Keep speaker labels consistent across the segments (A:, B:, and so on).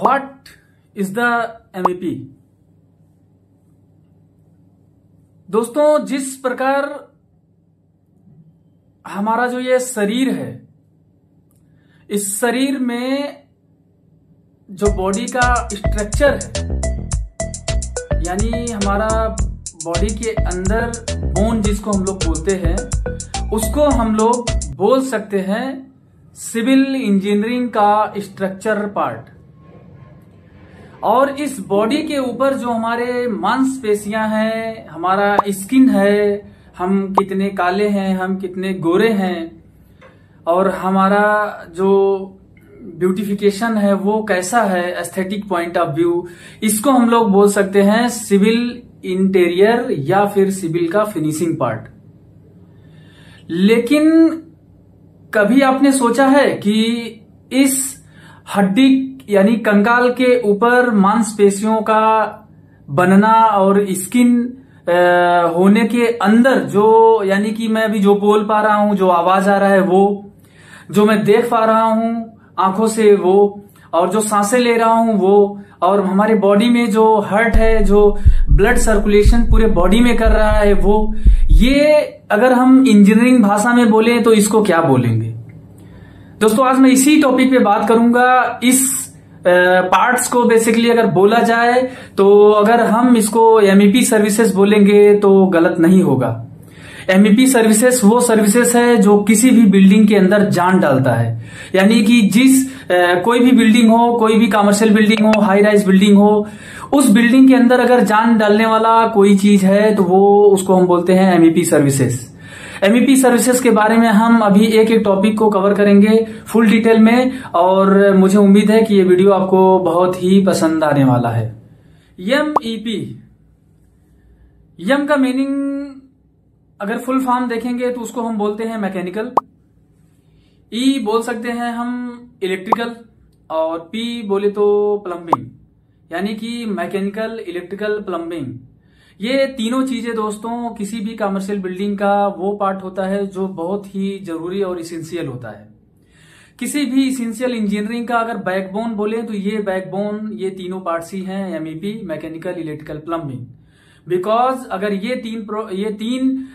A: What is the MEP. दोस्तों, जिस प्रकार हमारा जो ये शरीर है, इस शरीर में जो बॉडी का स्ट्रक्चर है, यानी हमारा बॉडी के अंदर बोन जिसको हम लोग बोलते हैं, उसको हम लोग बोल सकते हैं सिविल इंजीनियरिंग का स्ट्रक्चर पार्ट। और इस बॉडी के ऊपर जो हमारे मांसपेशियां हैं, हमारा स्किन है, हम कितने काले हैं, हम कितने गोरे हैं, और हमारा जो ब्यूटिफिकेशन है वो कैसा है, एस्थेटिक पॉइंट ऑफ व्यू, इसको हम लोग बोल सकते हैं सिविल इंटीरियर या फिर सिविल का फिनिशिंग पार्ट। लेकिन कभी आपने सोचा है कि इस हड्डी यानी कंकाल के ऊपर मांसपेशियों का बनना और स्किन होने के अंदर जो, यानी कि मैं अभी जो बोल पा रहा हूं, जो आवाज आ रहा है वो, जो मैं देख पा रहा हूं आंखों से वो, और जो सांसें ले रहा हूं वो, और हमारे बॉडी में जो हार्ट है, जो ब्लड सर्कुलेशन पूरे बॉडी में कर रहा है वो, ये अगर हम इंजीनियरिंग भाषा में बोलें तो इसको क्या बोलेंगे। दोस्तों, आज मैं इसी टॉपिक पे बात करूंगा। इस पार्ट्स को बेसिकली अगर बोला जाए तो अगर हम इसको एमईपी सर्विसेज बोलेंगे तो गलत नहीं होगा। एमईपी सर्विसेज वो सर्विसेज है जो किसी भी बिल्डिंग के अंदर जान डालता है। यानी कि जिस कोई भी बिल्डिंग हो, कोई भी कमर्शियल बिल्डिंग हो, हाई राइज बिल्डिंग हो, उस बिल्डिंग के अंदर अगर जान डालने वाला कोई चीज है तो वो उसको हम बोलते हैं एमईपी सर्विसेज। एमईपी सर्विसेज के बारे में हम अभी एक एक टॉपिक को कवर करेंगे फुल डिटेल में, और मुझे उम्मीद है कि ये वीडियो आपको बहुत ही पसंद आने वाला है। एमईपी, यम का मीनिंग अगर फुल फॉर्म देखेंगे तो उसको हम बोलते हैं मैकेनिकल, ई बोल सकते हैं हम इलेक्ट्रिकल, और पी बोले तो प्लम्बिंग, यानी कि मैकेनिकल, इलेक्ट्रिकल, प्लम्बिंग। ये तीनों चीजें दोस्तों किसी भी कमर्शियल बिल्डिंग का वो पार्ट होता है जो बहुत ही जरूरी और इसेंशियल होता है। किसी भी इसेंशियल इंजीनियरिंग का अगर बैकबोन बोले तो ये बैकबोन ये तीनों पार्ट्स ही हैं, MEP, mechanical, electrical, plumbing. Because अगर ये तीन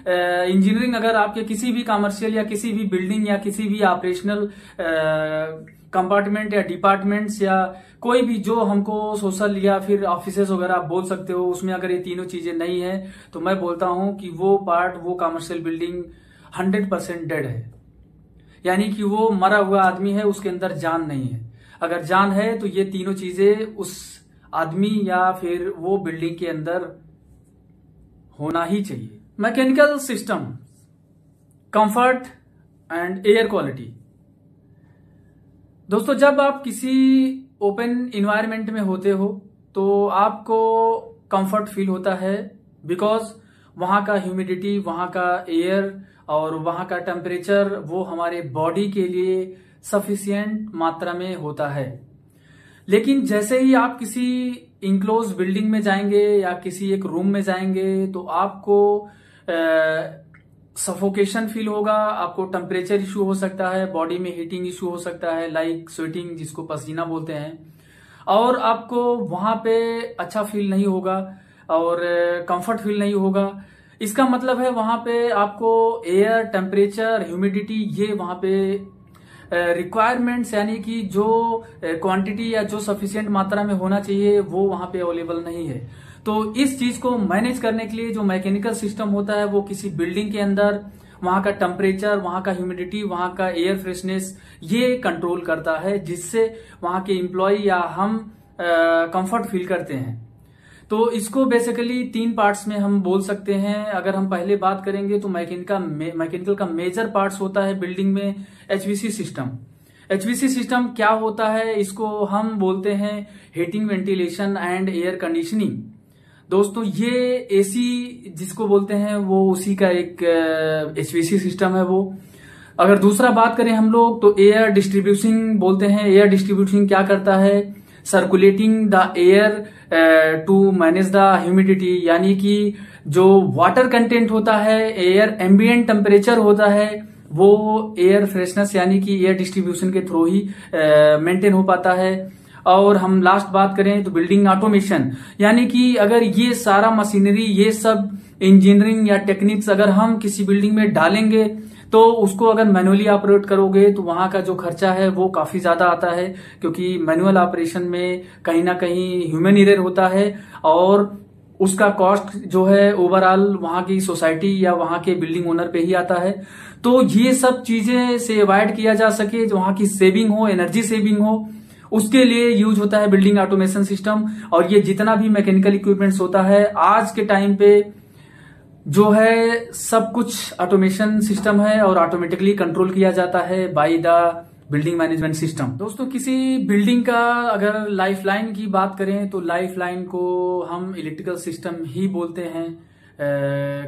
A: इंजीनियरिंग अगर आपके किसी भी कमर्शियल या किसी भी बिल्डिंग या किसी भी ऑपरेशनल कंपार्टमेंट या डिपार्टमेंट्स या कोई भी जो हमको सोशल या फिर ऑफिसेस वगैरह आप बोल सकते हो, उसमें अगर ये तीनों चीजें नहीं है तो मैं बोलता हूं कि वो पार्ट, वो कमर्शियल बिल्डिंग 100% डेड है। यानी कि वो मरा हुआ आदमी है, उसके अंदर जान नहीं है। अगर जान है तो ये तीनों चीजें उस आदमी या फिर वो बिल्डिंग के अंदर होना ही चाहिए। Mechanical system, comfort and air quality. दोस्तों, जब आप किसी ओपन इन्वायरमेंट में होते हो तो आपको कंफर्ट फील होता है, बिकॉज वहां का ह्यूमिडिटी, वहां का एयर और वहां का टेम्परेचर वो हमारे बॉडी के लिए सफिशिएंट मात्रा में होता है। लेकिन जैसे ही आप किसी इनक्लोज बिल्डिंग में जाएंगे या किसी एक रूम में जाएंगे तो आपको सफोकेशन फील होगा, आपको टेम्परेचर इशू हो सकता है, बॉडी में हीटिंग इशू हो सकता है, लाइक स्वेटिंग जिसको पसीना बोलते हैं, और आपको वहां पे अच्छा फील नहीं होगा और कंफर्ट फील नहीं होगा। इसका मतलब है वहां पे आपको एयर, टेम्परेचर, ह्यूमिडिटी, ये वहां पे रिक्वायरमेंट्स यानी कि जो क्वांटिटी या जो सफिशिएंट मात्रा में होना चाहिए वो वहां पे अवेलेबल नहीं है। तो इस चीज को मैनेज करने के लिए जो मैकेनिकल सिस्टम होता है वो किसी बिल्डिंग के अंदर वहां का टेम्परेचर, वहां का ह्यूमिडिटी, वहां का एयर फ्रेशनेस ये कंट्रोल करता है, जिससे वहां के एम्प्लॉय या हम कंफर्ट फील करते हैं। तो इसको बेसिकली तीन पार्ट्स में हम बोल सकते हैं। अगर हम पहले बात करेंगे तो मैकेनिकल का मेजर पार्ट्स होता है बिल्डिंग में एचवीसी सिस्टम। एचवीसी सिस्टम क्या होता है, इसको हम बोलते हैं heating, ventilation and air conditioning. दोस्तों, ये एसी जिसको बोलते हैं वो उसी का एक एचवीसी सिस्टम है वो। अगर दूसरा बात करें हम लोग तो एयर डिस्ट्रीब्यूशन बोलते हैं। एयर डिस्ट्रीब्यूशन क्या करता है, circulating the air to manage the humidity, यानी कि जो वाटर कंटेंट होता है, एयर एम्बिएंट टेम्परेचर होता है, वो एयर फ्रेशनेस यानी कि एयर डिस्ट्रीब्यूशन के थ्रू ही मेंटेन हो पाता है। और हम लास्ट बात करें तो बिल्डिंग ऑटोमेशन, यानी कि अगर ये सारा मशीनरी, ये सब इंजीनियरिंग या टेक्निक्स अगर हम किसी बिल्डिंग में डालेंगे तो उसको अगर मैनुअली ऑपरेट करोगे तो वहां का जो खर्चा है वो काफी ज्यादा आता है, क्योंकि मैनुअल ऑपरेशन में कहीं ना कहीं ह्यूमन एरर होता है और उसका कॉस्ट जो है ओवरऑल वहां की सोसाइटी या वहां के बिल्डिंग ओनर पे ही आता है। तो ये सब चीजें से अवॉइड किया जा सके, जो वहां की सेविंग हो, एनर्जी सेविंग हो, उसके लिए यूज होता है बिल्डिंग ऑटोमेशन सिस्टम। और ये जितना भी मैकेनिकल इक्विपमेंट्स होता है आज के टाइम पे जो है सब कुछ ऑटोमेशन सिस्टम है और ऑटोमेटिकली कंट्रोल किया जाता है by the building management system. दोस्तों, किसी बिल्डिंग का अगर लाइफ लाइन की बात करें तो लाइफ लाइन को हम इलेक्ट्रिकल सिस्टम ही बोलते हैं,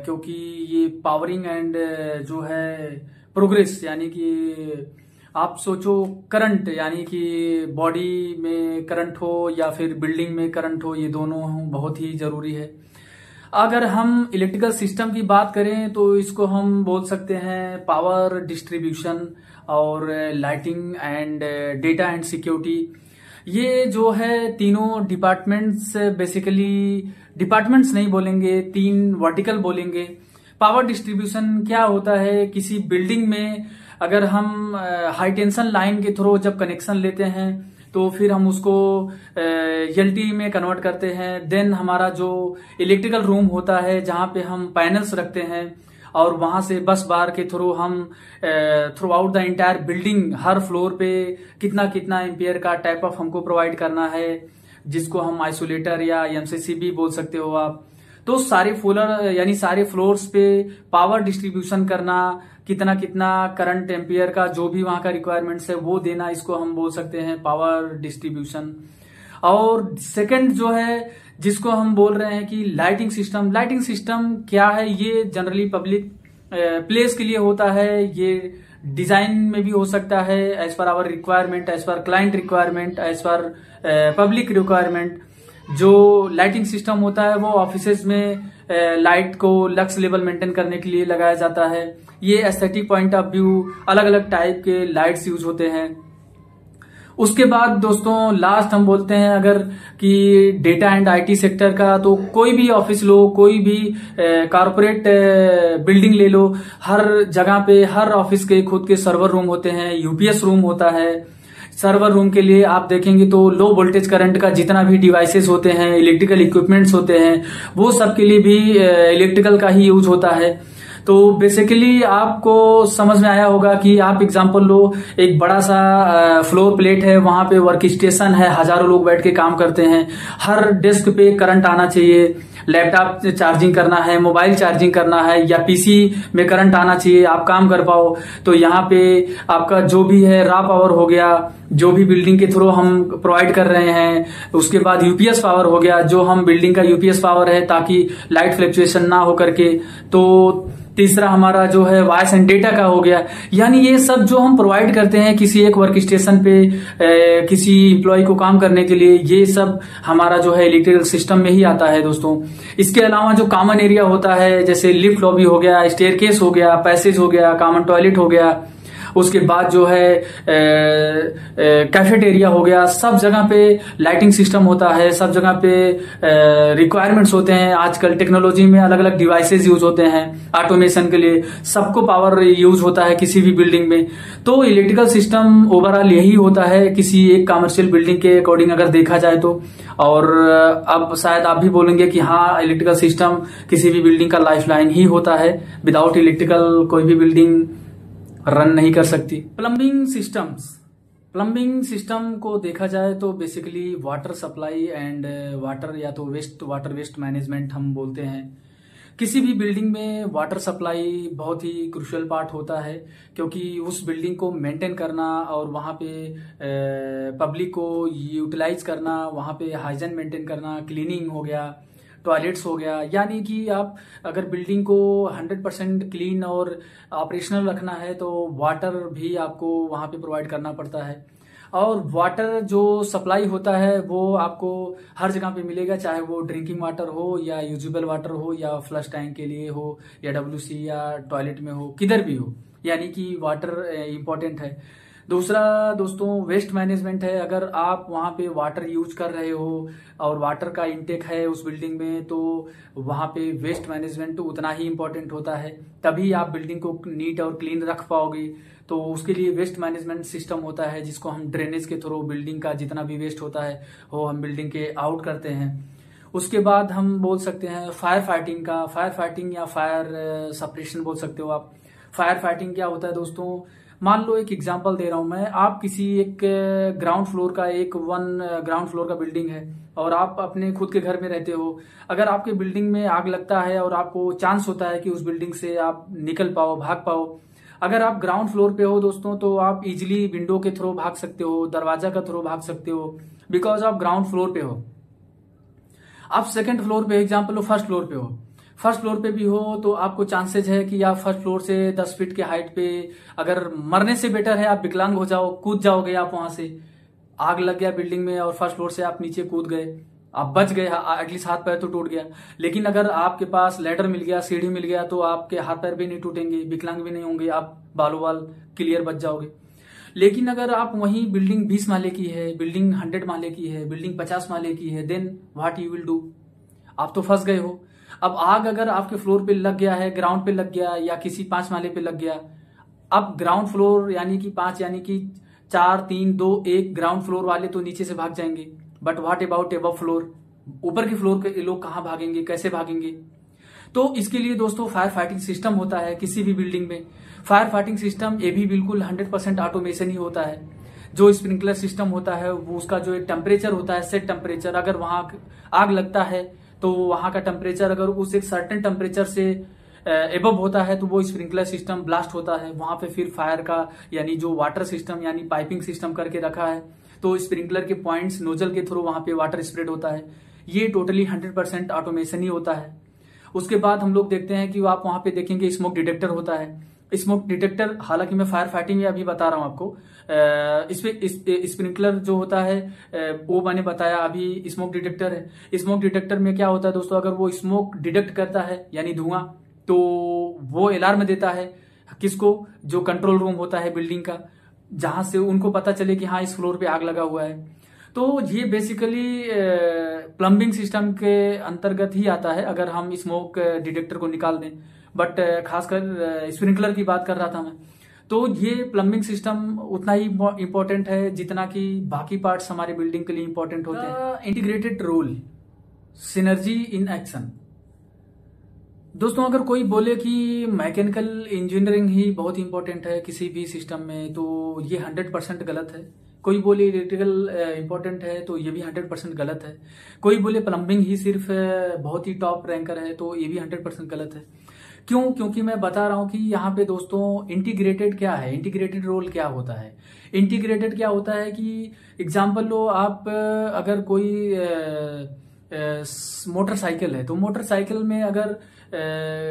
A: क्योंकि ये पावरिंग एंड जो है प्रोग्रेस, यानी कि आप सोचो करंट, यानी कि बॉडी में करंट हो या फिर बिल्डिंग में करंट हो, ये दोनों बहुत ही जरूरी है। अगर हम इलेक्ट्रिकल सिस्टम की बात करें तो इसको हम बोल सकते हैं पावर डिस्ट्रीब्यूशन और lighting and data and security. ये जो है तीनों डिपार्टमेंट्स, बेसिकली डिपार्टमेंट्स नहीं बोलेंगे, 3 वर्टिकल बोलेंगे। पावर डिस्ट्रीब्यूशन क्या होता है, किसी बिल्डिंग में अगर हम हाई टेंशन लाइन के थ्रू जब कनेक्शन लेते हैं तो फिर हम उसको एलटी में कन्वर्ट करते हैं। देन हमारा जो इलेक्ट्रिकल रूम होता है जहां पे हम पैनल्स रखते हैं और वहां से बस बार के थ्रू हम through out the entire building her floor पे कितना कितना एम्पियर का टाइप ऑफ हमको प्रोवाइड करना है, जिसको हम आइसोलेटर या एमसीसी भी बोल सकते हो आप। तो सारे फ्लोर यानी सारे फ्लोर्स पे पावर डिस्ट्रीब्यूशन करना, कितना कितना करंट एम्पियर का जो भी वहां का रिक्वायरमेंट्स है वो देना, इसको हम बोल सकते हैं पावर डिस्ट्रीब्यूशन। और सेकंड जो है जिसको हम बोल रहे हैं कि लाइटिंग सिस्टम। लाइटिंग सिस्टम क्या है, ये जनरली पब्लिक प्लेस के लिए होता है, ये डिजाइन में भी हो सकता है as per our requirement, as per client requirement, as per public requirement. जो लाइटिंग सिस्टम होता है वो ऑफिसेज में लाइट को लक्स लेवल मेंटेन करने के लिए लगाया जाता है। ये एस्थेटिक पॉइंट ऑफ व्यू अलग अलग टाइप के लाइट्स यूज होते हैं। उसके बाद दोस्तों लास्ट हम बोलते हैं अगर कि डेटा एंड आईटी सेक्टर का, तो कोई भी ऑफिस लो, कोई भी कॉर्पोरेट बिल्डिंग ले लो, हर जगह पे हर ऑफिस के खुद के सर्वर रूम होते हैं, यूपीएस रूम होता है। सर्वर रूम के लिए आप देखेंगे तो लो वोल्टेज करंट का जितना भी डिवाइसेस होते हैं, इलेक्ट्रिकल इक्विपमेंट्स होते हैं, वो सब के लिए भी इलेक्ट्रिकल का ही यूज होता है। तो बेसिकली आपको समझ में आया होगा कि आप एग्जांपल लो, एक बड़ा सा फ्लोर प्लेट है, वहां पे वर्क स्टेशन है, हजारों लोग बैठ के काम करते हैं, हर डेस्क पे करंट आना चाहिए, लैपटॉप चार्जिंग करना है, मोबाइल चार्जिंग करना है या पीसी में करंट आना चाहिए, आप काम कर पाओ। तो यहाँ पे आपका जो भी है रॉ पावर हो गया, जो भी बिल्डिंग के थ्रू हम प्रोवाइड कर रहे हैं, उसके बाद यूपीएस पावर हो गया, जो हम बिल्डिंग का यूपीएस पावर है ताकि लाइट फ्लक्चुएशन ना हो करके। तो तीसरा हमारा जो है वॉइस एंड डेटा का हो गया। यानी ये सब जो हम प्रोवाइड करते हैं किसी एक वर्क स्टेशन पे किसी एम्प्लॉय को काम करने के लिए, ये सब हमारा जो है इलेक्ट्रिकल सिस्टम में ही आता है दोस्तों। इसके अलावा जो कॉमन एरिया होता है, जैसे लिफ्ट लॉबी हो गया, स्टेयरकेस हो गया, पैसेज हो गया, कॉमन टॉयलेट हो गया, उसके बाद जो है कैफेटेरिया हो गया, सब जगह पे लाइटिंग सिस्टम होता है, सब जगह पे रिक्वायरमेंट्स होते हैं। आजकल टेक्नोलॉजी में अलग अलग डिवाइसेस यूज होते हैं ऑटोमेशन के लिए, सबको पावर यूज होता है किसी भी बिल्डिंग में। तो इलेक्ट्रिकल सिस्टम ओवरऑल यही होता है किसी एक कमर्शियल बिल्डिंग के अकॉर्डिंग अगर देखा जाए तो। और अब शायद आप भी बोलेंगे कि हाँ, इलेक्ट्रिकल सिस्टम किसी भी बिल्डिंग का लाइफ लाइन ही होता है, विदाउट इलेक्ट्रिकल कोई भी बिल्डिंग रन नहीं कर सकती। प्लम्बिंग सिस्टम्स, प्लम्बिंग सिस्टम को देखा जाए तो basically water supply and water या तो वेस्ट मैनेजमेंट हम बोलते हैं। किसी भी बिल्डिंग में वाटर सप्लाई बहुत ही क्रूशियल पार्ट होता है, क्योंकि उस बिल्डिंग को मेंटेन करना और वहां पे पब्लिक को यूटिलाइज करना, वहां पे हाइजीन मेंटेन करना, क्लीनिंग हो गया, टॉयलेट्स हो गया। यानी कि आप अगर बिल्डिंग को 100% क्लीन और ऑपरेशनल रखना है तो वाटर भी आपको वहां पे प्रोवाइड करना पड़ता है। और वाटर जो सप्लाई होता है वो आपको हर जगह पे मिलेगा, चाहे वो ड्रिंकिंग वाटर हो या यूजेबल वाटर हो या फ्लश टैंक के लिए हो या डब्ल्यूसी या टॉयलेट में हो, किधर भी हो। यानी कि वाटर इम्पोर्टेंट है। दूसरा दोस्तों वेस्ट मैनेजमेंट है। अगर आप वहां पे वाटर यूज कर रहे हो और वाटर का इनटेक है उस बिल्डिंग में, तो वहां पे वेस्ट मैनेजमेंट उतना ही इंपॉर्टेंट होता है, तभी आप बिल्डिंग को नीट और क्लीन रख पाओगे। तो उसके लिए वेस्ट मैनेजमेंट सिस्टम होता है, जिसको हम ड्रेनेज के थ्रू बिल्डिंग का जितना भी वेस्ट होता है वो हम बिल्डिंग के आउट करते हैं। उसके बाद हम बोल सकते हैं फायर फाइटिंग का। फायर फाइटिंग या फायर सप्रेशन बोल सकते हो आप। फायर फाइटिंग क्या होता है दोस्तों, मान लो एक एग्जांपल दे रहा हूं मैं, आप किसी एक ग्राउंड फ्लोर का ग्राउंड फ्लोर का बिल्डिंग है और आप अपने खुद के घर में रहते हो। अगर आपके बिल्डिंग में आग लगता है और आपको चांस होता है कि उस बिल्डिंग से आप निकल पाओ, भाग पाओ, अगर आप ग्राउंड फ्लोर पे हो दोस्तों, तो आप इजिली विंडो के थ्रू भाग सकते हो, दरवाजा के थ्रू भाग सकते हो, बिकॉज आप ग्राउंड फ्लोर पे हो। आप सेकंड फ्लोर पे एग्जांपल लो, फर्स्ट फ्लोर पे हो, फर्स्ट फ्लोर पे भी हो तो आपको चांसेस है कि आप फर्स्ट फ्लोर से 10 फीट के हाइट पे, अगर मरने से बेटर है आप विकलांग हो जाओ, कूद जाओगे आप वहां से। आग लग गया बिल्डिंग में और फर्स्ट फ्लोर से आप नीचे कूद गए, आप बच गए, एटलीस्ट हाथ पैर तो टूट गया। लेकिन अगर आपके पास लैडर मिल गया, सीढ़ी मिल गया, तो आपके हाथ पैर भी नहीं टूटेंगे, विकलांग भी नहीं होंगे, आप बालों बाल क्लियर बच जाओगे। लेकिन अगर आप वहीं बिल्डिंग 20 माले की है, बिल्डिंग 100 माले की है, बिल्डिंग 50 माले की है, then what you will do, आप तो फंस गए हो। अब आग अगर आपके फ्लोर पे लग गया है, ग्राउंड पे लग गया या किसी 5 माले पे लग गया, अब ग्राउंड फ्लोर यानी कि 5 यानी कि 4 3 2 1, ग्राउंड फ्लोर वाले तो नीचे से भाग जाएंगे, but what about above floor, ऊपर के फ्लोर के लोग कहां भागेंगे, कैसे भागेंगे। तो इसके लिए दोस्तों फायर फाइटिंग सिस्टम होता है किसी भी बिल्डिंग में। फायर फाइटिंग सिस्टम ये भी बिल्कुल 100% ऑटोमेशन ही होता है। जो स्प्रिंकलर सिस्टम होता है वो उसका जो एक टेम्परेचर होता है, सेट टेम्परेचर, अगर वहां आग लगता है तो वहां का टेम्परेचर अगर उस एक सर्टेन टेम्परेचर से एबव होता है तो वो स्प्रिंकलर सिस्टम ब्लास्ट होता है वहां पे। फिर फायर का यानी जो वाटर सिस्टम यानी पाइपिंग सिस्टम करके रखा है, तो स्प्रिंकलर के पॉइंट्स नोजल के थ्रू वहां पे वाटर स्प्रेड होता है। ये टोटली 100% ऑटोमेशन ही होता है। उसके बाद हम लोग देखते हैं कि आप वहां पे देखेंगे स्मोक डिटेक्टर होता है। स्मोक डिटेक्टर, हालांकि मैं फायर फाइटिंग में अभी बता रहा हूं आपको, इसमें स्प्रिंकलर जो होता है वो मैंने बताया, अभी स्मोक डिटेक्टर है। स्मोक डिटेक्टर में क्या होता है दोस्तों, अगर वो स्मोक डिटेक्ट करता है यानी धुआं, तो वो अलार्म देता है किसको, जो कंट्रोल रूम होता है बिल्डिंग का, जहां से उनको पता चले कि हाँ इस फ्लोर पे आग लगा हुआ है। तो ये बेसिकली प्लम्बिंग सिस्टम के अंतर्गत ही आता है अगर हम स्मोक डिटेक्टर को निकाल दें, बट खासकर स्प्रिंकलर की बात कर रहा था मैं। तो ये प्लम्बिंग सिस्टम उतना ही इंपॉर्टेंट है जितना कि बाकी पार्ट्स हमारे बिल्डिंग के लिए इंपॉर्टेंट होते हैं। Integrated role, synergy in action. दोस्तों अगर कोई बोले कि मैकेनिकल इंजीनियरिंग ही बहुत इंपॉर्टेंट है किसी भी सिस्टम में, तो ये 100% गलत है। कोई बोले इलेक्ट्रिकल इंपॉर्टेंट है तो ये भी 100% गलत है। कोई बोले प्लम्बिंग ही सिर्फ बहुत ही टॉप रैंकर है, तो ये भी 100% गलत है। क्यों? क्योंकि मैं बता रहा हूं कि यहाँ पे दोस्तों इंटीग्रेटेड क्या है, इंटीग्रेटेड रोल क्या होता है। इंटीग्रेटेड क्या होता है कि एग्जाम्पल लो, आप अगर कोई मोटरसाइकिल है, तो मोटरसाइकिल में अगर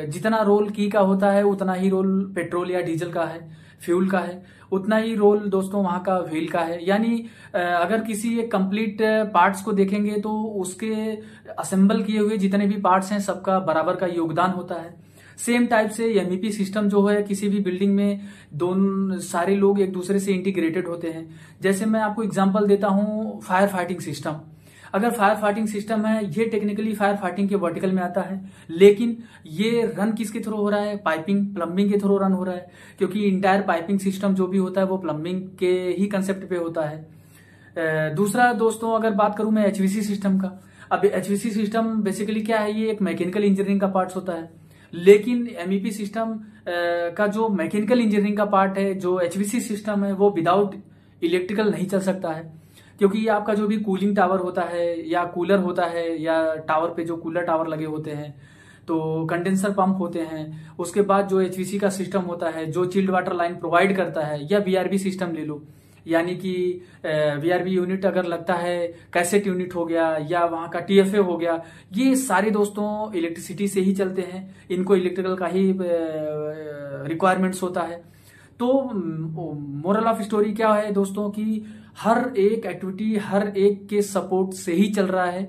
A: जितना रोल की का होता है उतना ही रोल पेट्रोल या डीजल का है, फ्यूल का है, उतना ही रोल दोस्तों वहां का व्हील का है। यानी अगर किसी एक कंप्लीट पार्ट्स को देखेंगे तो उसके असेंबल किए हुए जितने भी पार्ट्स हैं सबका बराबर का योगदान होता है। सेम टाइप से एमईपी सिस्टम जो है किसी भी बिल्डिंग में, दोनों सारे लोग एक दूसरे से इंटीग्रेटेड होते हैं। जैसे मैं आपको एग्जांपल देता हूं फायर फाइटिंग सिस्टम। अगर फायर फाइटिंग सिस्टम है, ये टेक्निकली फायर फाइटिंग के वर्टिकल में आता है, लेकिन ये रन किसके थ्रू हो रहा है, पाइपिंग प्लम्बिंग के थ्रू रन हो रहा है, क्योंकि इंटायर पाइपिंग सिस्टम जो भी होता है वो प्लम्बिंग के ही कंसेप्ट पे होता है। दूसरा दोस्तों अगर बात करूं मैं एचवीसी सिस्टम का, अब एचवीसी सिस्टम बेसिकली क्या है, ये एक मैकेनिकल इंजीनियरिंग का पार्ट होता है। लेकिन एमईपी सिस्टम का जो मैकेनिकल इंजीनियरिंग का पार्ट है, जो एचवीसी सिस्टम है, वो विदाउट इलेक्ट्रिकल नहीं चल सकता है। क्योंकि ये आपका जो भी कूलिंग टावर होता है या कूलर होता है, या टावर पे जो कूलर टावर लगे होते हैं, तो कंडेंसर पंप होते हैं, उसके बाद जो एचवीसी का सिस्टम होता है जो चिल्ड वाटर लाइन प्रोवाइड करता है, या वीआरबी सिस्टम ले लो, यानी कि वीआरबी यूनिट अगर लगता है, कैसेट यूनिट हो गया, या वहां का टीएफए हो गया, ये सारे दोस्तों इलेक्ट्रिसिटी से ही चलते हैं, इनको इलेक्ट्रिकल का ही रिक्वायरमेंट्स होता है। तो मोरल ऑफ स्टोरी क्या है दोस्तों कि हर एक एक्टिविटी हर एक के सपोर्ट से ही चल रहा है।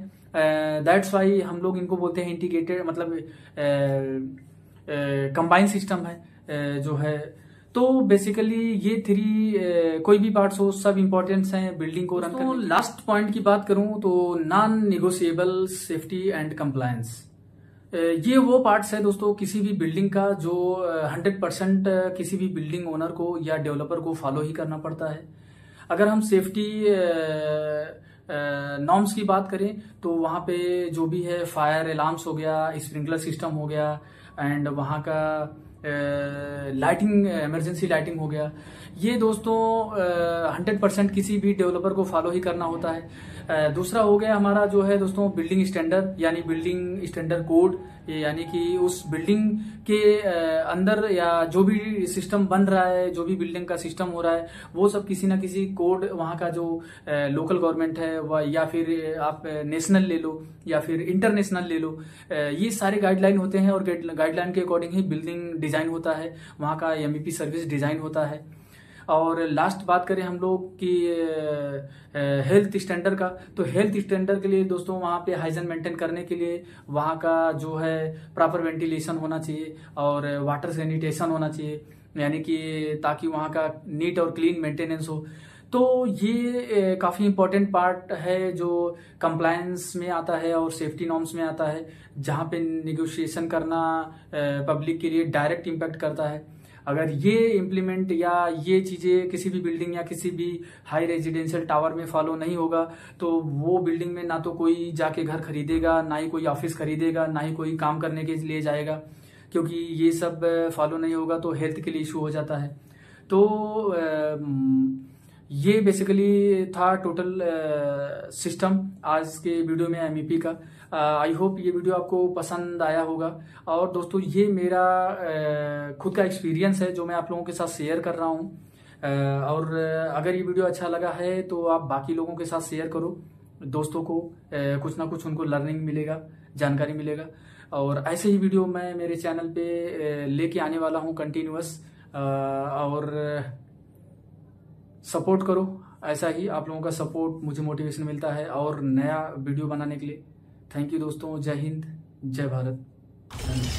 A: दैट्स वाई हम लोग इनको बोलते हैं इंटीग्रेटेड, मतलब कंबाइन सिस्टम है जो है। तो बेसिकली ये 3 कोई भी पार्ट्स हो सब इंपॉर्टेंट्स हैं बिल्डिंग को रन करने। लास्ट पॉइंट की बात करूं तो non negotiable safety and compliance, ये वो पार्ट्स है दोस्तों किसी भी बिल्डिंग का जो 100% किसी भी बिल्डिंग ओनर को या डेवलपर को फॉलो ही करना पड़ता है। अगर हम सेफ्टी नॉर्म्स की बात करें तो वहाँ पे जो भी है फायर अलार्म्स हो गया, स्प्रिंकलर सिस्टम हो गया, एंड वहाँ का लाइटिंग, इमरजेंसी लाइटिंग हो गया, ये दोस्तों 100% किसी भी डेवलपर को फॉलो ही करना होता है। दूसरा हो गया हमारा जो है दोस्तों बिल्डिंग स्टैंडर्ड, यानी बिल्डिंग स्टैंडर्ड कोड, यानी कि उस बिल्डिंग के अंदर या जो भी सिस्टम बन रहा है, जो भी बिल्डिंग का सिस्टम हो रहा है, वो सब किसी ना किसी कोड वहाँ का जो लोकल गवर्नमेंट है वह, या फिर आप नेशनल ले लो या फिर इंटरनेशनल ले लो, ये सारे गाइडलाइन होते हैं और गाइडलाइन के अकॉर्डिंग ही बिल्डिंग डिजाइन होता है, वहाँ का MEP सर्विस डिजाइन होता है। और लास्ट बात करें हम लोग की हेल्थ स्टैंडर्ड का, तो हेल्थ स्टैंडर्ड के लिए दोस्तों वहाँ पे हाइजीन मेंटेन करने के लिए वहाँ का जो है प्रॉपर वेंटिलेशन होना चाहिए और वाटर सैनिटेशन होना चाहिए, यानी कि ताकि वहाँ का नीट और क्लीन मेंटेनेंस हो। तो ये काफ़ी इंपॉर्टेंट पार्ट है जो कंप्लायंस में आता है और सेफ्टी नॉर्म्स में आता है, जहाँ पे निगोशिएशन करना पब्लिक के लिए डायरेक्ट इम्पैक्ट करता है। अगर ये इम्प्लीमेंट या ये चीज़ें किसी भी बिल्डिंग या किसी भी हाई रेजिडेंशियल टावर में फॉलो नहीं होगा तो वो बिल्डिंग में ना तो कोई जाके घर खरीदेगा, ना ही कोई ऑफिस खरीदेगा, ना ही कोई काम करने के लिए जाएगा, क्योंकि ये सब फॉलो नहीं होगा तो हेल्थ के लिए इशू हो जाता है। तो ये बेसिकली था टोटल सिस्टम आज के वीडियो में MEP का। आई होप ये वीडियो आपको पसंद आया होगा। और दोस्तों ये मेरा खुद का एक्सपीरियंस है जो मैं आप लोगों के साथ शेयर कर रहा हूँ। और अगर ये वीडियो अच्छा लगा है तो आप बाकी लोगों के साथ शेयर करो, दोस्तों को कुछ ना कुछ उनको लर्निंग मिलेगा, जानकारी मिलेगा। और ऐसे ही वीडियो मैं मेरे चैनल पे लेके आने वाला हूँ कंटिन्यूअस, और सपोर्ट करो। ऐसा ही आप लोगों का सपोर्ट मुझे मोटिवेशन मिलता है और नया वीडियो बनाने के लिए। थैंक यू दोस्तों, जय हिंद, जय भारत।